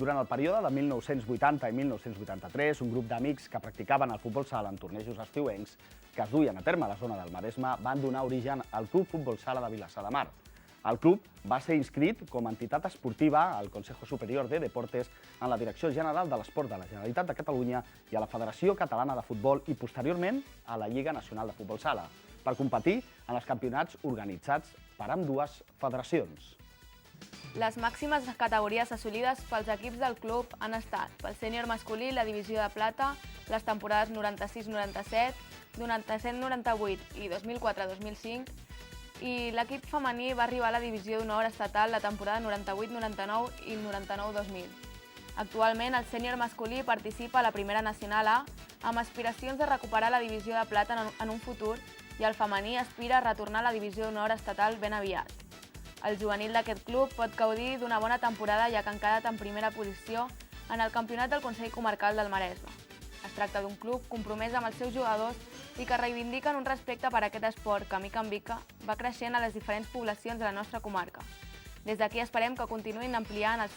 Durant el període de 1980 i 1983, un grup d'amics que practicaven el futbol sala en tornejos estiuencs que es duien a terme a la zona del Maresme van donar origen al Club Futbol Sala de Vilassar de Mar. El club va ser inscrit com a entitat esportiva al Consejo Superior de Deportes en la Direcció General de l'Esport de la Generalitat de Catalunya i a la Federació Catalana de Futbol i, posteriorment, a la Lliga Nacional de Futbol Sala, per competir en els campionats organitzats per ambdues federacions. Les màximes categories assolides pels equips del club han estat pel sènior masculí la divisió de plata, les temporades 96-97, 97-98 i 2004-2005, i l'equip femení va arribar a la divisió d'honor estatal la temporada 98-99 i 99-2000. Actualment, el sènior masculí participa a la Primera Nacional A amb aspiracions de recuperar la divisió de plata en un futur i el femení aspira a retornar a la divisió d'honor estatal ben aviat. El juvenil d'aquest club pot gaudir d'una bona temporada ja que han quedat en primera posició en el campionat del Consell Comarcal del Maresme. Es tracta d'un club compromès amb els seus jugadors i que reivindiquen un respecte per aquest esport que, mica en mica, va creixent a les diferents poblacions de la nostra comarca. Des d'aquí esperem que continuïn ampliant els